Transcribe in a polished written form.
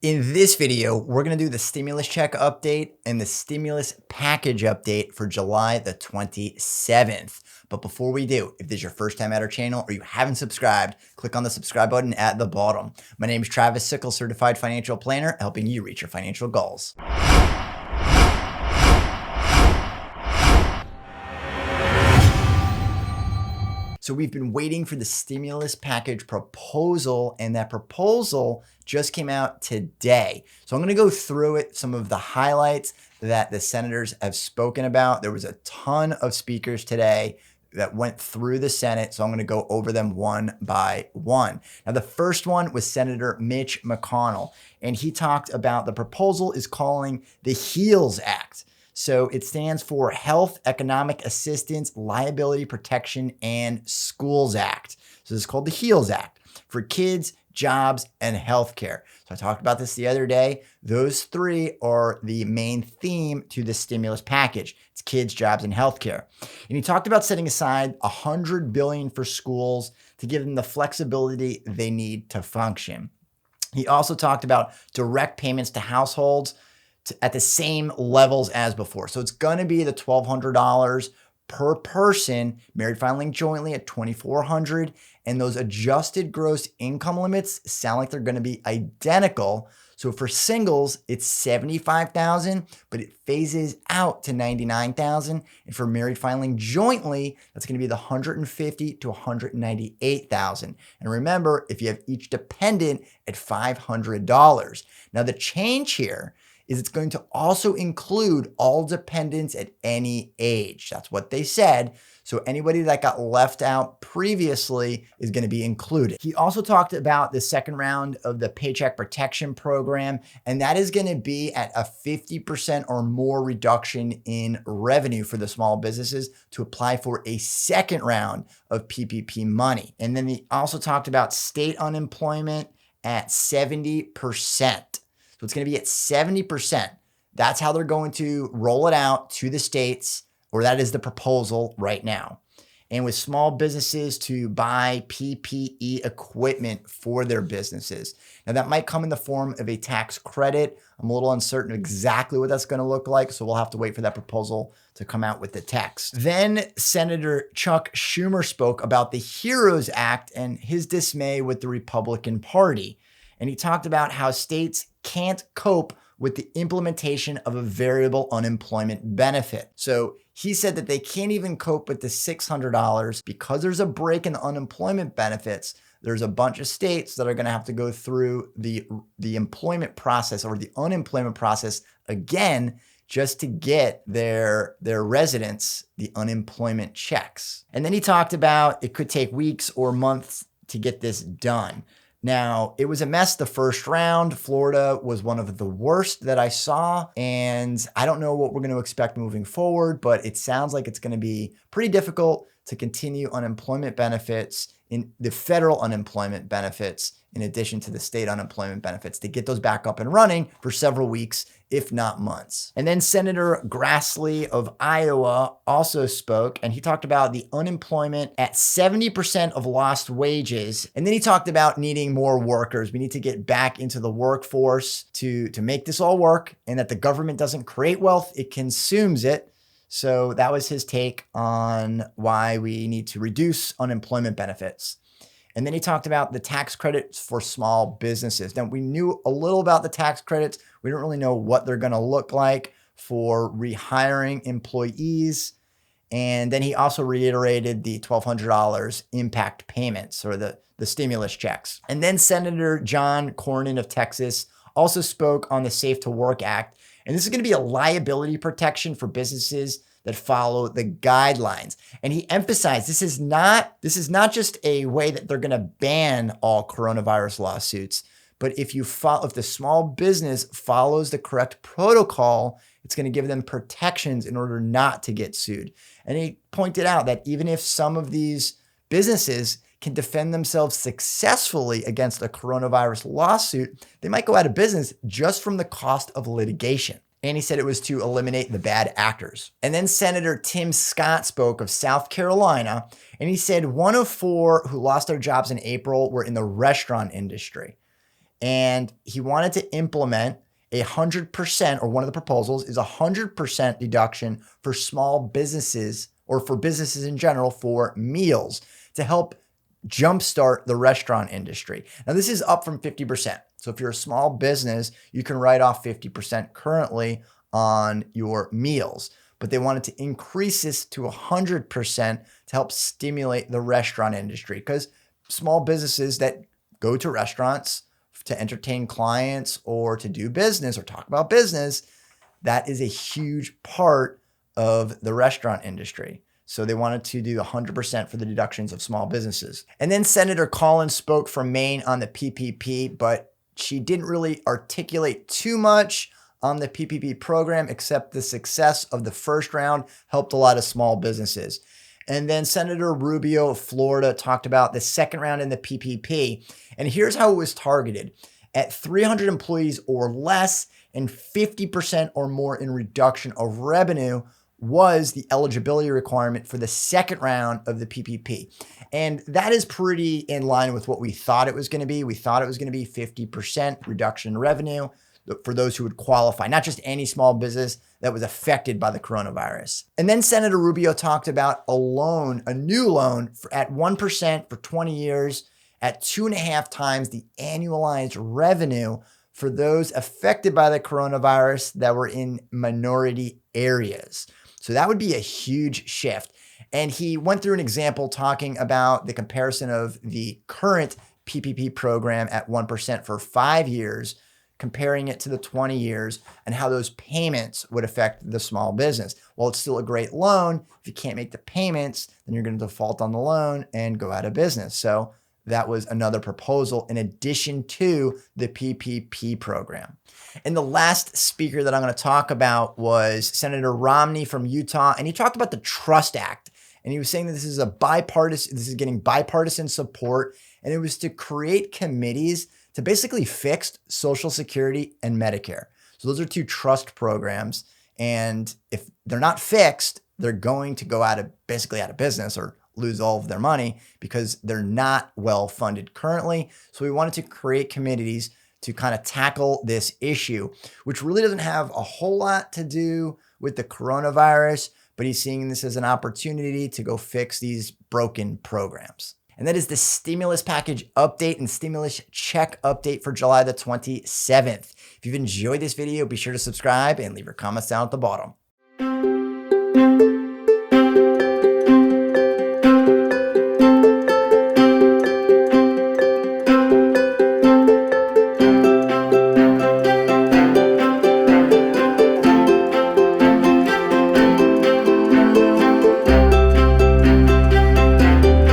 In this video, we're going to do the stimulus check update and the stimulus package update for July the 27th. But before we do, if this is your first time at our channel or you haven't subscribed, click on the subscribe button at the bottom. My name is Travis Sickle, Certified Financial Planner, helping you reach your financial goals. So we've been waiting for the stimulus package proposal, and that proposal just came out today. So I'm going to go through it, some of the highlights that the senators have spoken about. There was a ton of speakers today that went through the Senate, so I'm going to go over them one by one. Now, the first one was Senator Mitch McConnell, and he talked about the proposal is calling the HEALS Act. So it stands for Health, Economic Assistance, Liability Protection, and Schools Act. So this is called the HEALS Act for kids, jobs, and healthcare. So I talked about this the other day. Those three are the main theme to the stimulus package. It's kids, jobs, and healthcare. And he talked about setting aside $100 billion for schools to give them the flexibility they need to function. He also talked about direct payments to households at the same levels as before. So it's going to be the $1,200 per person, married filing jointly at $2,400. And those adjusted gross income limits sound like they're going to be identical. So for singles, it's $75,000, but it phases out to $99,000. And for married filing jointly, that's going to be the $150,000 to $198,000. And remember, if you have each dependent at $500. Now the change here is it's going to also include all dependents at any age. That's what they said. So anybody that got left out previously is going to be included. He also talked about the second round of the Paycheck Protection Program, and that is going to be at a 50% or more reduction in revenue for the small businesses to apply for a second round of PPP money. And then he also talked about state unemployment at 70%. So it's going to be at 70%. That's how they're going to roll it out to the states, or that is the proposal right now. And with small businesses to buy PPE equipment for their businesses. Now that might come in the form of a tax credit. I'm a little uncertain exactly what that's going to look like, so we'll have to wait for that proposal to come out with the text. Then Senator Chuck Schumer spoke about the HEROES Act and his dismay with the Republican Party. And he talked about how states can't cope with the implementation of a variable unemployment benefit. So he said that they can't even cope with the $600 because there's a break in the unemployment benefits. There's a bunch of states that are going to have to go through the employment process or the unemployment process again just to get their residents the unemployment checks. And then he talked about it could take weeks or months to get this done. Now, it was a mess the first round. Florida was one of the worst that I saw, and I don't know what we're going to expect moving forward, but it sounds like it's going to be pretty difficult to continue unemployment benefits, in the federal unemployment benefits, in addition to the state unemployment benefits, to get those back up and running for several weeks, if not months. And then Senator Grassley of Iowa also spoke, and he talked about the unemployment at 70% of lost wages. And then he talked about needing more workers. We need to get back into the workforce to make this all work, and that the government doesn't create wealth, it consumes it. So that was his take on why we need to reduce unemployment benefits. And then he talked about the tax credits for small businesses. Now, we knew a little about the tax credits. We don't really know what they're going to look like for rehiring employees. And then he also reiterated the $1,200 impact payments, or the stimulus checks. And then Senator John Cornyn of Texas also spoke on the Safe to Work Act. And this is going to be a liability protection for businesses that follow the guidelines. And he emphasized this is not just a way that they're going to ban all coronavirus lawsuits, but if the small business follows the correct protocol, it's going to give them protections in order not to get sued. And he pointed out that even if some of these businesses can defend themselves successfully against a coronavirus lawsuit, they might go out of business just from the cost of litigation. And he said it was to eliminate the bad actors. And then Senator Tim Scott spoke of South Carolina, and he said 1 of 4 who lost their jobs in April were in the restaurant industry. And he wanted to implement 100%, or one of the proposals is 100% deduction for small businesses, or for businesses in general, for meals to help jumpstart the restaurant industry. Now, this is up from 50%. So if you're a small business, you can write off 50% currently on your meals, but they wanted to increase this to 100% to help stimulate the restaurant industry, because small businesses that go to restaurants to entertain clients or to do business or talk about business, that is a huge part of the restaurant industry. So they wanted to do 100% for the deductions of small businesses. And then Senator Collins spoke from Maine on the PPP, but she didn't really articulate too much on the PPP program, except the success of the first round helped a lot of small businesses. And then Senator Rubio of Florida talked about the second round in the PPP. And here's how it was targeted: at 300 employees or less and 50% or more in reduction of revenue was the eligibility requirement for the second round of the PPP. And that is pretty in line with what we thought it was going to be. We thought it was going to be 50% reduction in revenue for those who would qualify, not just any small business that was affected by the coronavirus. And then Senator Rubio talked about a loan, a new loan at 1% for 20 years at 2.5 times the annualized revenue for those affected by the coronavirus that were in minority areas. So that would be a huge shift. And he went through an example talking about the comparison of the current PPP program at 1% for 5 years, comparing it to the 20 years, and how those payments would affect the small business. Well, it's still a great loan. If you can't make the payments, then you're going to default on the loan and go out of business. So that was another proposal in addition to the PPP program. And the last speaker that I'm going to talk about was Senator Romney from Utah. And he talked about the Trust Act. And he was saying that this is getting bipartisan support. And it was to create committees to basically fix Social Security and Medicare. So those are two trust programs. And if they're not fixed, they're going to go basically out of business or lose all of their money because they're not well funded currently. So we wanted to create committees to kind of tackle this issue, which really doesn't have a whole lot to do with the coronavirus, but he's seeing this as an opportunity to go fix these broken programs. And that is the stimulus package update and stimulus check update for July the 27th. If you've enjoyed this video, be sure to subscribe and leave your comments down at the bottom.